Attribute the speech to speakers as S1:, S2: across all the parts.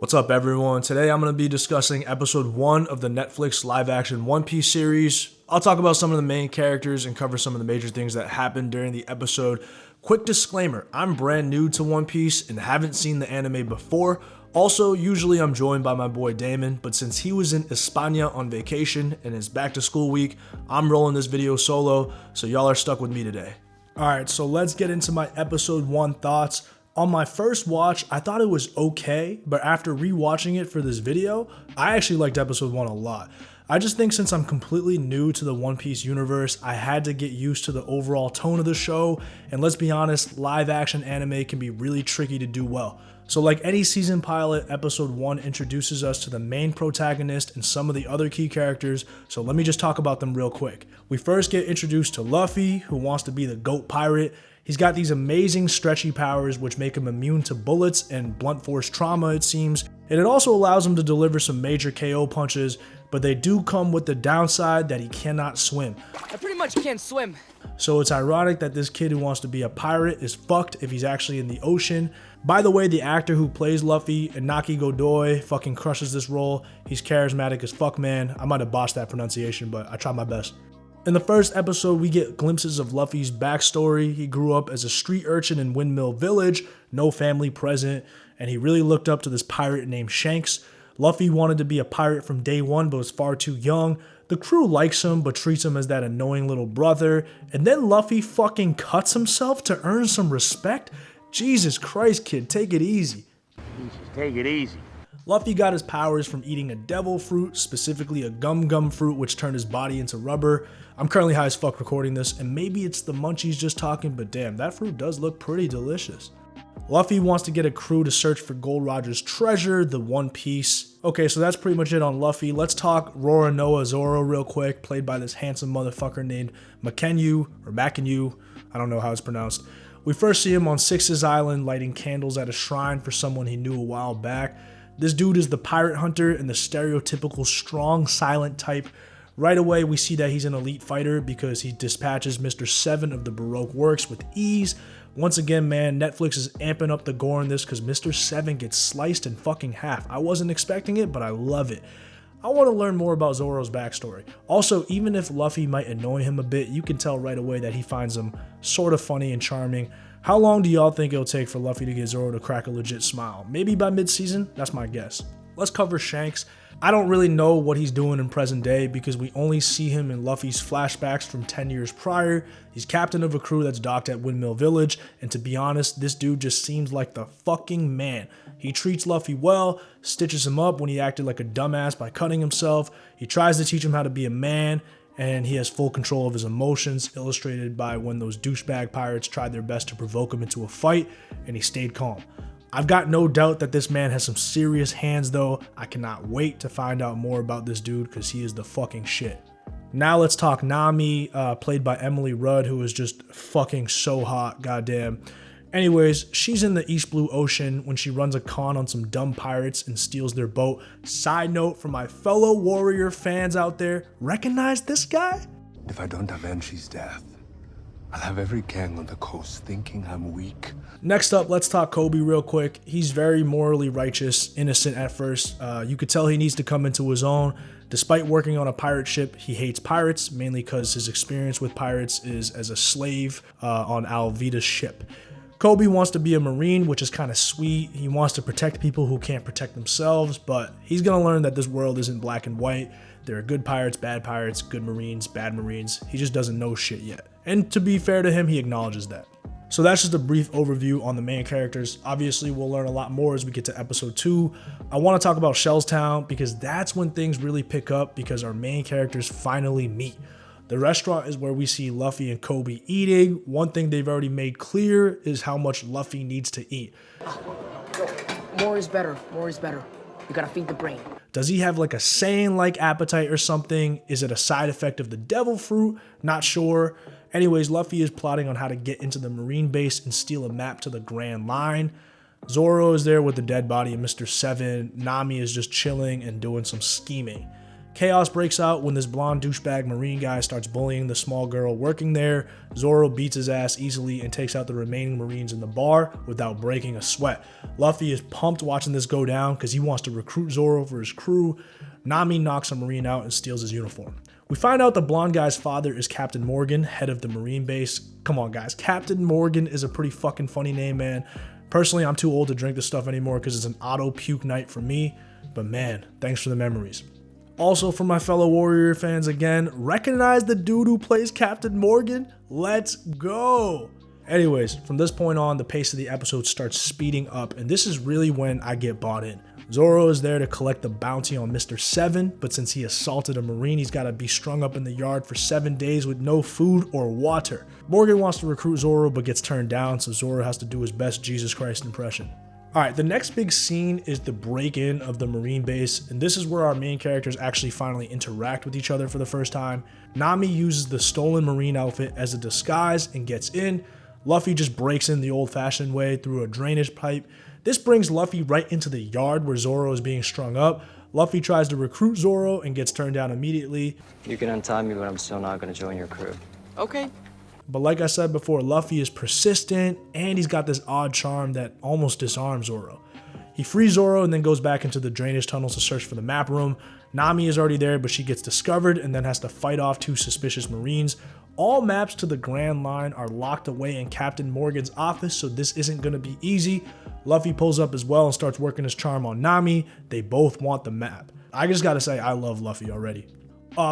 S1: What's up, everyone? Today I'm going to be discussing episode 1 of the Netflix live-action One Piece series. I'll talk about some of the main characters and cover some of the major things that happened during the episode. Quick disclaimer, I'm brand new to One Piece and haven't seen the anime before. Also, usually I'm joined by my boy Damon, but since he was in España on vacation and it's back to school week, I'm rolling this video solo, so y'all are stuck with me today. Alright, so let's get into my episode 1 thoughts. On my first watch, I thought it was okay, but after rewatching it for this video, I actually liked episode 1 a lot. I just think since I'm completely new to the One Piece universe, I had to get used to the overall tone of the show, and let's be honest, live action anime can be really tricky to do well. So like any season pilot, episode 1 introduces us to the main protagonist and some of the other key characters, so let me just talk about them real quick. We first get introduced to Luffy, who wants to be the GOAT pirate. He's got these amazing stretchy powers which make him immune to bullets and blunt force trauma, it seems, and it also allows him to deliver some major KO punches, but they do come with the downside that he cannot swim.
S2: I pretty much can't swim.
S1: So it's ironic that this kid who wants to be a pirate is fucked if he's actually in the ocean. By the way, the actor who plays Luffy, Inaki Godoy, fucking crushes this role. He's charismatic as fuck, man. I might have botched that pronunciation, but I tried my best. In the first episode, we get glimpses of Luffy's backstory. He grew up as a street urchin in Windmill Village, no family present, and he really looked up to this pirate named Shanks. Luffy wanted to be a pirate from day one, but was far too young. The crew likes him, but treats him as that annoying little brother. And then Luffy fucking cuts himself to earn some respect? Jesus Christ, kid, take it easy.
S3: Take it easy.
S1: Luffy got his powers from eating a devil fruit, specifically a gum fruit, which turned his body into rubber. I'm currently high as fuck recording this, and maybe it's the munchies just talking, but damn, that fruit does look pretty delicious. Luffy wants to get a crew to search for Gold Roger's treasure, the One Piece. Okay, so that's pretty much it on Luffy. Let's talk Roronoa Zoro real quick, played by this handsome motherfucker named Makenyu, or Makenyu, I don't know how it's pronounced. We first see him on Six's Island lighting candles at a shrine for someone he knew a while back. This dude is the pirate hunter and the stereotypical strong, silent type. Right away, we see that he's an elite fighter because he dispatches Mr. 7 of the Baroque works with ease. Once again, man, Netflix is amping up the gore in this because Mr. 7 gets sliced in fucking half. I wasn't expecting it, but I love it. I want to learn more about Zoro's backstory. Also, even if Luffy might annoy him a bit, you can tell right away that he finds him sort of funny and charming. How long do y'all think it'll take for Luffy to get Zoro to crack a legit smile? Maybe by mid-season? That's my guess. Let's cover Shanks. I don't really know what he's doing in present day because we only see him in Luffy's flashbacks from 10 years prior. He's captain of a crew that's docked at Windmill Village, and to be honest, this dude just seems like the fucking man. He treats Luffy well, stitches him up when he acted like a dumbass by cutting himself. He tries to teach him how to be a man, and he has full control of his emotions, illustrated by when those douchebag pirates tried their best to provoke him into a fight, and he stayed calm. I've got no doubt that this man has some serious hands though. I cannot wait to find out more about this dude because he is the fucking shit. Now let's talk Nami, played by Emily Rudd, who is just fucking so hot, goddamn. Anyways, she's in the East Blue Ocean when she runs a con on some dumb pirates and steals their boat. Side note for my fellow warrior fans out there, recognize this guy?
S4: If I don't avenge his death, I'll have every gang on the coast thinking I'm weak.
S1: Next up, let's talk Koby real quick. He's very morally righteous, innocent at first. You could tell he needs to come into his own. Despite working on a pirate ship, he hates pirates, mainly because his experience with pirates is as a slave on Alvida's ship. Koby wants to be a Marine, which is kind of sweet. He wants to protect people who can't protect themselves, but he's going to learn that this world isn't black and white. There are good pirates, good Marines, bad Marines. He just doesn't know shit yet. And to be fair to him, he acknowledges that. So that's just a brief overview on the main characters. Obviously, we'll learn a lot more as we get to episode 2. I want to talk about Shellstown because that's when things really pick up because our main characters finally meet. The restaurant is where we see Luffy and Koby eating. One thing they've already made clear is how much Luffy needs to eat.
S2: More is better. More is better. You gotta feed the brain.
S1: Does he have like a Saiyan-like appetite or something? Is it a side effect of the devil fruit? Not sure. Anyways, Luffy is plotting on how to get into the Marine base and steal a map to the Grand Line. Zoro is there with the dead body of Mr. 7. Nami is just chilling and doing some scheming. Chaos breaks out when this blonde douchebag Marine guy starts bullying the small girl working there. Zoro beats his ass easily and takes out the remaining Marines in the bar without breaking a sweat. Luffy is pumped watching this go down because he wants to recruit Zoro for his crew. Nami knocks a Marine out and steals his uniform. We find out the blonde guy's father is Captain Morgan, head of the Marine base. Come on guys, Captain Morgan is a pretty fucking funny name, man. Personally, I'm too old to drink this stuff anymore because it's an auto puke night for me. But man, thanks for the memories. Also, for my fellow Warrior fans again, recognize the dude who plays Captain Morgan? Let's go! Anyways, from this point on, the pace of the episode starts speeding up, and this is really when I get bought in. Zoro is there to collect the bounty on Mr. 7, but since he assaulted a Marine, he's got to be strung up in the yard for 7 days with no food or water. Morgan wants to recruit Zoro, but gets turned down, so Zoro has to do his best Jesus Christ impression. Alright, the next big scene is the break-in of the Marine base, and this is where our main characters actually finally interact with each other for the first time. Nami uses the stolen Marine outfit as a disguise and gets in. Luffy just breaks in the old-fashioned way through a drainage pipe. This brings Luffy right into the yard where Zoro is being strung up. Luffy tries to recruit Zoro and gets turned down immediately.
S5: You can untie me, but I'm still not going to join your crew.
S2: Okay.
S1: But like I said before, Luffy is persistent and he's got this odd charm that almost disarms Zoro. He frees Zoro and then goes back into the drainage tunnels to search for the map room. Nami is already there, but she gets discovered and then has to fight off 2 suspicious Marines. All maps to the Grand Line are locked away in Captain Morgan's office, so this isn't going to be easy. Luffy pulls up as well and starts working his charm on Nami. They both want the map. I just gotta say, I love Luffy already.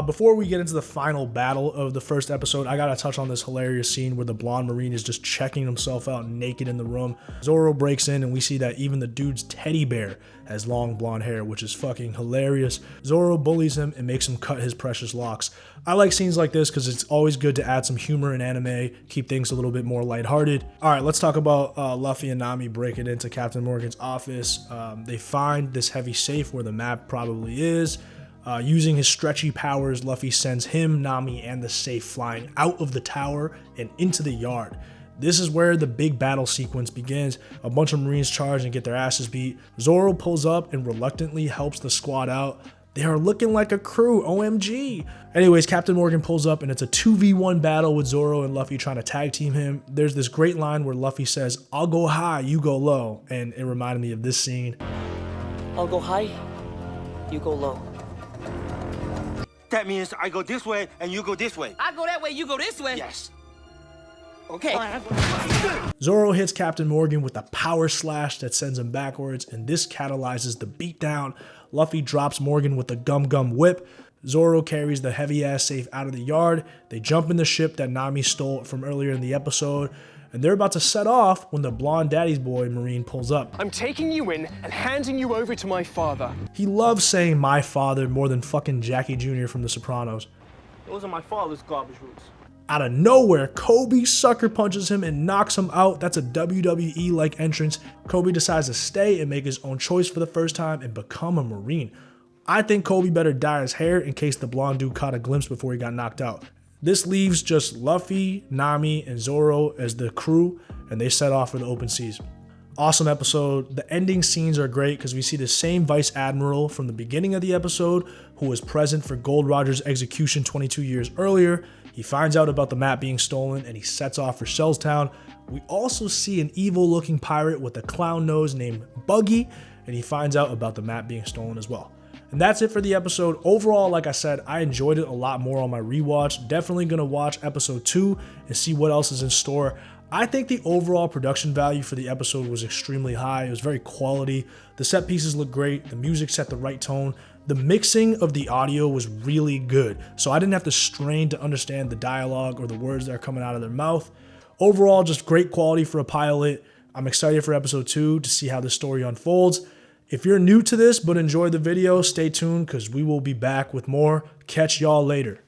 S1: Before we get into the final battle of the first episode, I gotta touch on this hilarious scene where the blonde Marine is just checking himself out naked in the room. Zoro breaks in and we see that even the dude's teddy bear has long blonde hair, which is fucking hilarious. Zoro bullies him and makes him cut his precious locks. I like scenes like this because it's always good to add some humor in anime, keep things a little bit more lighthearted. Alright, let's talk about Luffy and Nami breaking into Captain Morgan's office. They find this heavy safe where the map probably is. Using his stretchy powers, Luffy sends him, Nami, and the safe flying out of the tower and into the yard. This is where the big battle sequence begins. A bunch of Marines charge and get their asses beat. Zoro pulls up and reluctantly helps the squad out. They are looking like a crew, OMG. Anyways, Captain Morgan pulls up and it's a 2v1 battle with Zoro and Luffy trying to tag team him. There's this great line where Luffy says, "I'll go high, you go low," and it reminded me of this scene.
S2: I'll go high, you go low.
S3: That means I go this way and you go this way.
S2: I go that way, you go this way.
S3: Yes.
S2: Okay.
S1: Zoro hits Captain Morgan with a power slash that sends him backwards, and this catalyzes the beatdown. Luffy drops Morgan with the Gum Gum Whip. Zoro carries the heavy-ass safe out of the yard. They jump in the ship that Nami stole from earlier in the episode, and they're about to set off when the blonde daddy's boy Marine pulls up.
S6: I'm taking you in and handing you over to my father.
S1: He loves saying "my father" more than fucking Jackie Jr. from The Sopranos.
S3: Those are my father's garbage roots.
S1: Out of nowhere, Koby sucker punches him and knocks him out. That's a WWE-like entrance. Koby decides to stay and make his own choice for the first time and become a Marine. I think Koby better dye his hair in case the blonde dude caught a glimpse before he got knocked out. This leaves just Luffy, Nami, and Zoro as the crew, and they set off for the open seas. Awesome episode. The ending scenes are great because we see the same Vice Admiral from the beginning of the episode who was present for Gold Roger's execution 22 years earlier. He finds out about the map being stolen and he sets off for Shellstown. We also see an evil looking pirate with a clown nose named Buggy, and he finds out about the map being stolen as well. And that's it for the episode. Overall, like I said, I enjoyed it a lot more on my rewatch. Definitely gonna watch episode 2 and see what else is in store. I think the overall production value for the episode was extremely high. It was very quality. The set pieces look great. The music set the right tone. The mixing of the audio was really good, so I didn't have to strain to understand the dialogue or the words that are coming out of their mouth. Overall, just great quality for a pilot. I'm excited for episode 2 to see how the story unfolds. If you're new to this but enjoyed the video, stay tuned because we will be back with more. Catch y'all later.